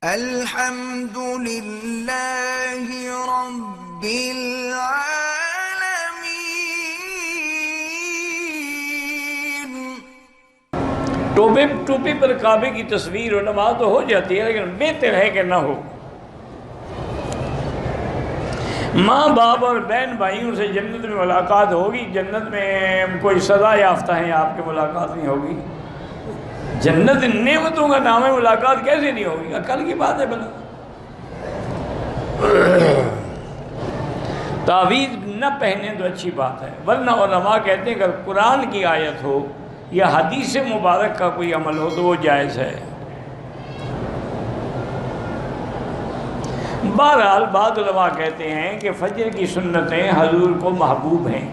الحمد للہ رب العالمین۔ ٹوپی پر کعبے کی تصویر اور نماز تو ہو جاتی ہے، لیکن بہتر ہے کہ نہ ہو۔ ماں باپ اور بہن بھائیوں سے جنت میں ملاقات ہوگی، جنت میں کوئی سزا یافتہ ہیں آپ کی ملاقات نہیں ہوگی۔ جنت نعمتوں کا نام ہے، ملاقات کیسے نہیں ہوگی؟ عقل کی بات ہے بلا۔ تعویذ نہ پہنے تو اچھی بات ہے، ورنہ علماء کہتے ہیں اگر قرآن کی آیت ہو یا حدیث مبارک کا کوئی عمل ہو تو وہ جائز ہے۔ بہرحال بعض علماء کہتے ہیں کہ فجر کی سنتیں حضور کو محبوب ہیں،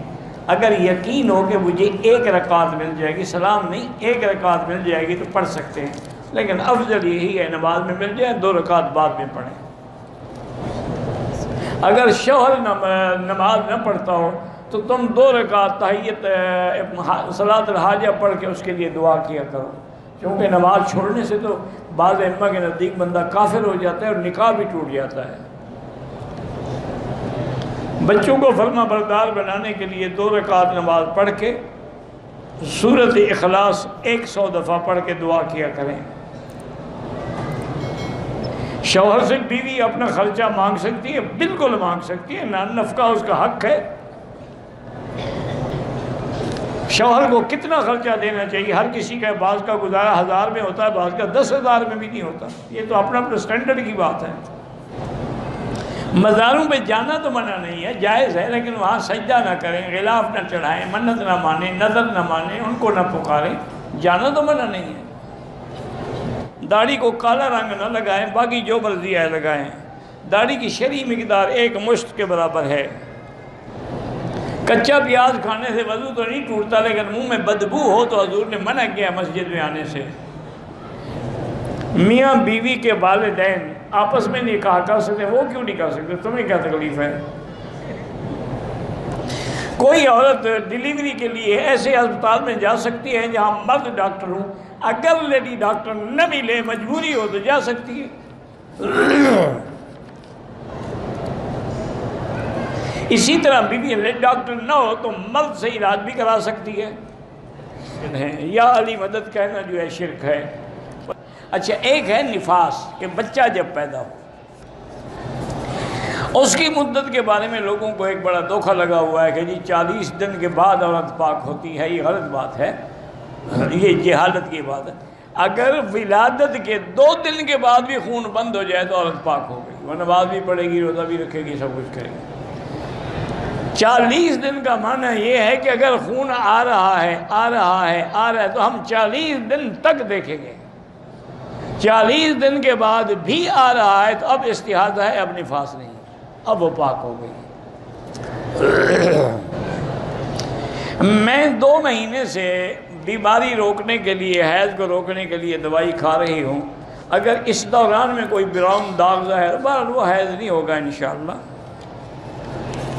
اگر یقین ہو کہ مجھے ایک رکعت مل جائے گی، سلام نہیں ایک رکعت مل جائے گی تو پڑھ سکتے ہیں، لیکن افضل یہی ہے نماز میں مل جائے 2 رکعت بعد میں پڑھیں۔ اگر شوہر نماز نہ پڑھتا ہو تو تم 2 رکعت تحیت صلاۃ الحاجہ پڑھ کے اس کے لیے دعا کیا کرو، کیونکہ نماز چھوڑنے سے تو بعض ائمہ کے نزدیک بندہ کافر ہو جاتا ہے اور نکاح بھی ٹوٹ جاتا ہے۔ بچوں کو فرما بردار بنانے کے لیے 2 رکعت نماز پڑھ کے سورۃ اخلاص 100 دفعہ پڑھ کے دعا کیا کریں۔ شوہر سے بیوی اپنا خرچہ مانگ سکتی ہے، بالکل مانگ سکتی ہے، نفقہ اس کا حق ہے۔ شوہر کو کتنا خرچہ دینا چاہیے؟ ہر کسی کا بعض کا گزارا 1000 میں ہوتا ہے، بعض کا 10,000 میں بھی نہیں ہوتا، یہ تو اپنا اپنا سٹینڈرڈ کی بات ہے۔ مزاروں پہ جانا تو منع نہیں ہے، جائز ہے، لیکن وہاں سجدہ نہ کریں، غلاف نہ چڑھائیں، منت نہ مانیں، نظر نہ مانیں، ان کو نہ پکاریں، جانا تو منع نہیں ہے۔ داڑھی کو کالا رنگ نہ لگائیں، باقی جو مرضی ہے لگائیں۔ داڑھی کی شرعی مقدار 1 مشت کے برابر ہے۔ کچا پیاز کھانے سے وضو تو نہیں ٹوٹتا، لیکن منہ میں بدبو ہو تو حضور نے منع کیا مسجد میں آنے سے۔ میاں بیوی کے والدین آپس میں نکاح کر سکتے، وہ کیوں نہیں کر سکتے؟ تمہیں کیا تکلیف ہے؟ کوئی عورت ڈیلیوری کے لیے ایسے ہسپتال میں جا سکتی ہے جہاں مرد ڈاکٹر ہوں، اگر لیڈی ڈاکٹر نہ ملے مجبوری ہو تو جا سکتی ہے۔ اسی طرح بیوی لیڈی ڈاکٹر نہ ہو تو مرد سے علاج بھی کرا سکتی ہے۔ یا علی مدد کہنا جو ہے شرک ہے۔ اچھا، ایک ہے نفاس کہ بچہ جب پیدا ہو، اس کی مدت کے بارے میں لوگوں کو ایک بڑا دھوکہ لگا ہوا ہے کہ جی 40 دن کے بعد عورت پاک ہوتی ہے، یہ غلط بات ہے، یہ جہالت کی بات ہے۔ اگر ولادت کے 2 دن کے بعد بھی خون بند ہو جائے تو عورت پاک ہو گئی، وہ نماز بھی پڑھے گی، روزہ بھی رکھے گی، سب کچھ کرے گی۔ 40 دن کا معنی یہ ہے کہ اگر خون آ رہا ہے تو ہم 40 دن تک دیکھیں گے۔ 40 دن کے بعد بھی آ رہا ہے تو اب استحاضہ ہے، اب نفاس نہیں، اب وہ پاک ہو گئی۔ میں 2 مہینے سے بیماری روکنے کے لیے، حیض کو روکنے کے لیے دوائی کھا رہی ہوں، اگر اس دوران میں کوئی براؤن داغ ظاہر بہرحال وہ حیض نہیں ہوگا انشاءاللہ،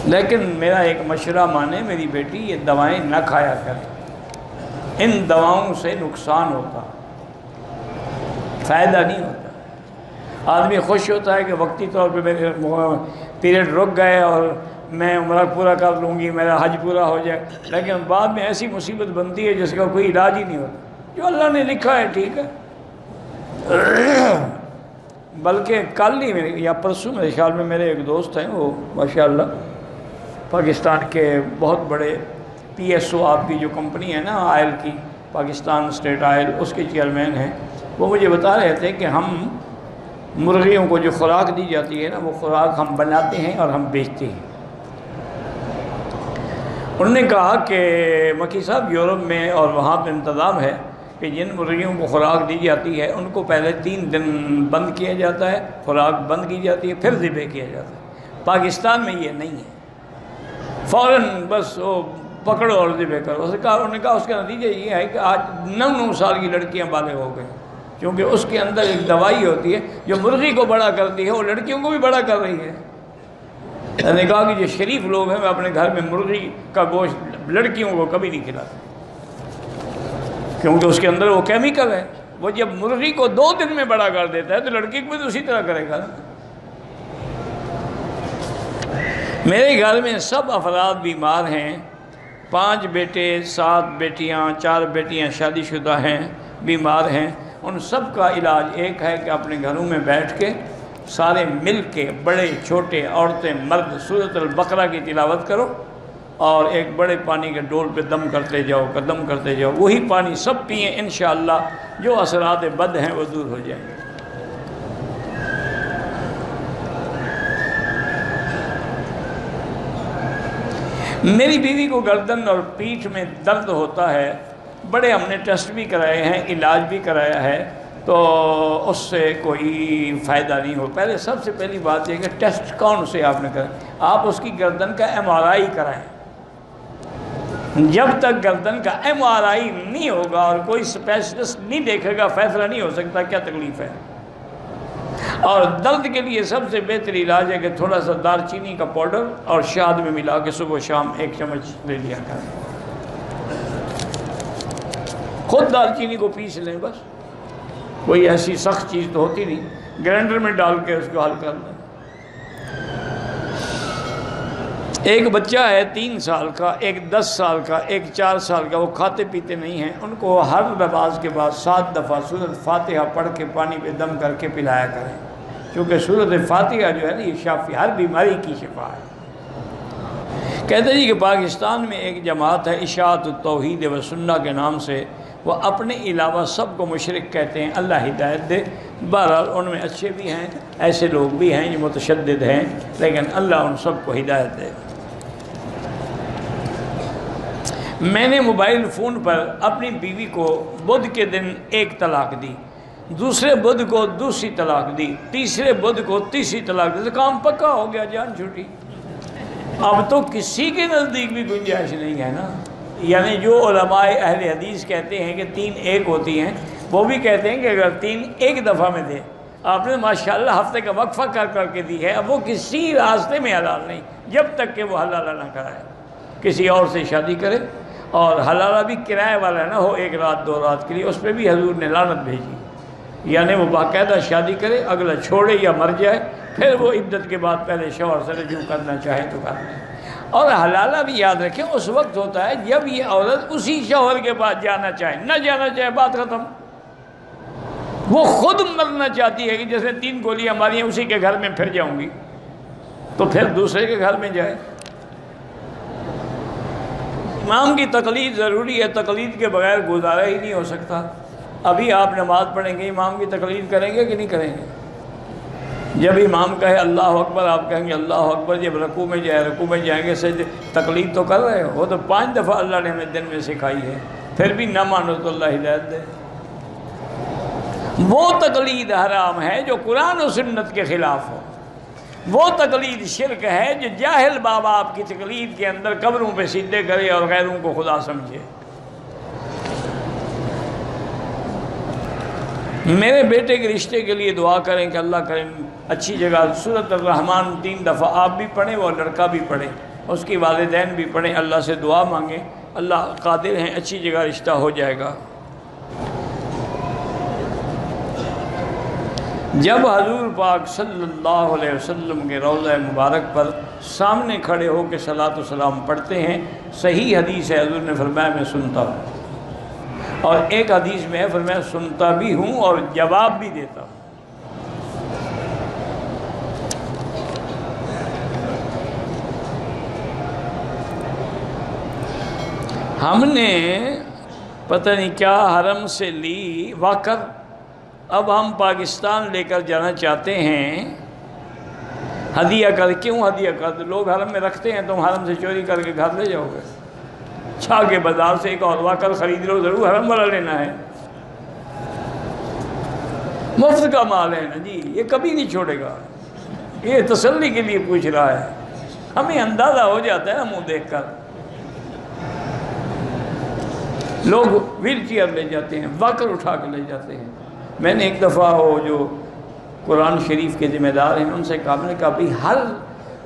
لیکن میرا ایک مشورہ مانے میری بیٹی، یہ دوائیں نہ کھایا کرے، ان دواؤں سے نقصان ہوتا، فائدہ نہیں ہوتا۔ آدمی خوش ہوتا ہے کہ وقتی طور پہ میرے پیریڈ رک گئے اور میں عمرہ پورا کر لوں گی، میرا حج پورا ہو جائے، لیکن بعد میں ایسی مصیبت بنتی ہے جس کا کوئی علاج ہی نہیں ہوتا۔ جو اللہ نے لکھا ہے ٹھیک ہے۔ بلکہ کل ہی یا پرسوں میرے خیال میں میرے ایک دوست ہیں، وہ ماشاءاللہ پاکستان کے بہت بڑے PSO، آپ کی جو کمپنی ہے نا آئل کی، پاکستان اسٹیٹ آئل، اس کے چیئرمین ہیں، وہ مجھے بتا رہے تھے کہ ہم مرغیوں کو جو خوراک دی جاتی ہے نا، وہ خوراک ہم بناتے ہیں اور ہم بیچتے ہیں۔ انہوں نے کہا کہ مکی صاحب یورپ میں اور وہاں پہ انتظام ہے کہ جن مرغیوں کو خوراک دی جاتی ہے ان کو پہلے 3 دن بند کیا جاتا ہے، خوراک بند کی جاتی ہے، پھر ذبح کیا جاتا ہے۔ پاکستان میں یہ نہیں ہے، فوراً بس وہ پکڑو اور ذبح کرو۔ انہوں نے کہا اس کا نتیجہ یہ ہے کہ آج 9 سال کی لڑکیاں بالغ ہو گئی، کیونکہ اس کے اندر ایک دوائی ہوتی ہے جو مرغی کو بڑا کرتی ہے، وہ لڑکیوں کو بھی بڑا کر رہی ہے۔ میں نے کہا کہ جو شریف لوگ ہیں وہ اپنے گھر میں مرغی کا گوشت لڑکیوں کو کبھی نہیں کھلاتے، کیونکہ اس کے اندر وہ کیمیکل ہے، وہ جب مرغی کو 2 دن میں بڑا کر دیتا ہے تو لڑکی کو بھی تو اسی طرح کرے گا. میرے گھر میں سب افراد بیمار ہیں، 5 بیٹے، 7 بیٹیاں، 4 بیٹیاں شادی شدہ ہیں، بیمار ہیں. ان سب کا علاج ایک ہے کہ اپنے گھروں میں بیٹھ کے سارے مل کے، بڑے چھوٹے، عورتیں مرد، سورۃ البقرہ کی تلاوت کرو اور ایک بڑے پانی کے ڈول پہ دم کرتے جاؤ، قدم کرتے جاؤ. وہی پانی سب پئیں، انشاءاللہ جو اثرات بد ہیں وہ دور ہو جائیں گے. میری بیوی کو گردن اور پیٹھ میں درد ہوتا ہے، بڑے ہم نے ٹیسٹ بھی کرائے ہیں، علاج بھی کرایا ہے، تو اس سے کوئی فائدہ نہیں ہو. پہلے سب سے پہلی بات یہ کہ ٹیسٹ کون سے آپ نے کرا؟ آپ اس کی گردن کا MRI کرائیں. جب تک گردن کا MRI نہیں ہوگا اور کوئی اسپیشلسٹ نہیں دیکھے گا، فیصلہ نہیں ہو سکتا کیا تکلیف ہے. اور درد کے لیے سب سے بہتر علاج ہے کہ تھوڑا سا دار چینی کا پاؤڈر اور شہد میں ملا کے صبح و شام 1 چمچ لے لیا کریں. خود دار چینی کو پیس لیں، بس کوئی ایسی سخت چیز تو ہوتی نہیں، گرینڈر میں ڈال کے اس کو حل کر لیں. ایک بچہ ہے 3 سال کا، ایک 10 سال کا، ایک 4 سال کا، وہ کھاتے پیتے نہیں ہیں. ان کو ہر نماز کے بعد 7 دفعہ سورۃ فاتحہ پڑھ کے پانی پہ دم کر کے پلایا کریں، کیونکہ سورۃ فاتحہ جو ہے نا یہ شافی، ہر بیماری کی شفا ہے. کہتے جی کہ پاکستان میں ایک جماعت ہے اشاعت التوحید و سنہ کے نام سے، وہ اپنے علاوہ سب کو مشرک کہتے ہیں. اللہ ہدایت دے. بہرحال ان میں اچھے بھی ہیں، ایسے لوگ بھی ہیں جو متشدد ہیں، لیکن اللہ ان سب کو ہدایت دے. میں نے موبائل فون پر اپنی بیوی کو بدھ کے دن 1 طلاق دی، دوسرے بدھ کو دوسری طلاق دی، تیسرے بدھ کو تیسری طلاق دی. تو کام پکا ہو گیا، جان چھوٹی. اب تو کسی کے نزدیک بھی گنجائش نہیں ہے نا. یعنی جو علماء اہل حدیث کہتے ہیں کہ 3 ایک ہوتی ہیں، وہ بھی کہتے ہیں کہ اگر 3 ایک دفعہ میں دے. آپ نے ماشاءاللہ ہفتے کا وقفہ کر کے دی ہے. اب وہ کسی راستے میں حلال نہیں جب تک کہ وہ حلالہ نہ کرائے. کسی اور سے شادی کرے، اور حلالہ بھی کرائے والا نہ ہو 1 رات 2 رات کے لیے، اس پہ بھی حضور نے لعنت بھیجی. یعنی وہ باقاعدہ شادی کرے، اگلا چھوڑے یا مر جائے، پھر وہ عدت کے بعد پہلے شوہر سے رجوع کرنا چاہے تو کر لیں. اور حلالہ بھی یاد رکھیں اس وقت ہوتا ہے جب یہ عورت اسی شوہر کے پاس جانا چاہے، نہ جانا چاہے بات ختم. وہ خود مرنا چاہتی ہے کہ جیسے 3 گولیاں ماری ہیں اسی کے گھر میں پھر جاؤں گی، تو پھر دوسرے کے گھر میں جائے. امام کی تقلید ضروری ہے، تقلید کے بغیر گزارا ہی نہیں ہو سکتا. ابھی آپ نماز پڑھیں گے، امام کی تقلید کریں گے کہ نہیں کریں گے؟ جب امام کہے اللہ اکبر آپ کہیں گے اللہ اکبر. جب رکوع میں جائے، رکوع میں جائیں گے سجدے. تقلید تو کر رہے ہو. وہ تو 5 دفعہ اللہ نے ہمیں دن میں سکھائی ہے، پھر بھی نہ مانو تو اللہ ہدایت دے. وہ تقلید حرام ہے جو قرآن و سنت کے خلاف ہو. وہ تقلید شرک ہے جو جاہل بابا آپ کی تقلید کے اندر قبروں پہ سجدے کرے اور غیروں کو خدا سمجھے. میرے بیٹے کے رشتے کے لیے دعا کریں کہ اللہ کریں اچھی جگہ سورۃ الرحمن 3 دفعہ آپ بھی پڑھیں، وہ لڑکا بھی پڑھے، اس کی والدین بھی پڑھیں. اللہ سے دعا مانگیں، اللہ قادر ہیں، اچھی جگہ رشتہ ہو جائے گا. جب حضور پاک صلی اللہ علیہ وسلم کے روضہ مبارک پر سامنے کھڑے ہو کے صلاۃ و سلام پڑھتے ہیں، صحیح حدیث ہے، حضور نے فرمایا میں سنتا ہوں. اور ایک حدیث میں ہے فرمایا سنتا بھی ہوں اور جواب بھی دیتا ہوں. ہم نے پتہ نہیں کیا حرم سے لی واکر، اب ہم پاکستان لے کر جانا چاہتے ہیں ہدیہ کر. کیوں ہدیہ کر؟ لوگ حرم میں رکھتے ہیں، تم حرم سے چوری کر کے گھر لے جاؤ گے. چھا کے بازار سے ایک اور واکر خرید لو، ضرور حرم والا لینا ہے. مفت کا مال ہے نا جی، یہ کبھی نہیں چھوڑے گا. یہ تسلی کے لیے پوچھ رہا ہے، ہمیں اندازہ ہو جاتا ہے نا منہ دیکھ کر. لوگ ویل چیئر لے جاتے ہیں، واکر اٹھا کے لے جاتے ہیں. میں نے ایک دفعہ وہ جو قرآن شریف کے ذمہ دار ہیں ان سے کہا، میں نے کہا بھائی ہر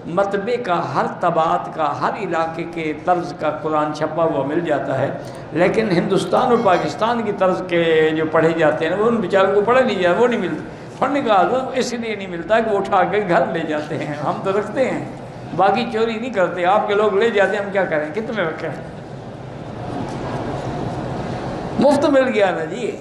مطبع کا، ہر طباعت کا، ہر علاقے کے طرز کا قرآن چھپا ہوا مل جاتا ہے، لیکن ہندوستان اور پاکستان کی طرز کے جو پڑھے جاتے ہیں وہ ان بیچاروں کو پڑھے نہیں جاتے، وہ نہیں ملتے۔ پڑھنے کا عادت اس لیے نہیں ملتا کہ وہ اٹھا کے گھر لے جاتے ہیں، ہم تو رکھتے ہیں، باقی چوری نہیں کرتے، آپ کے لوگ لے جاتے ہیں، ہم کیا کریں، کتنے رکھیں، مفت مل گیا نا جی۔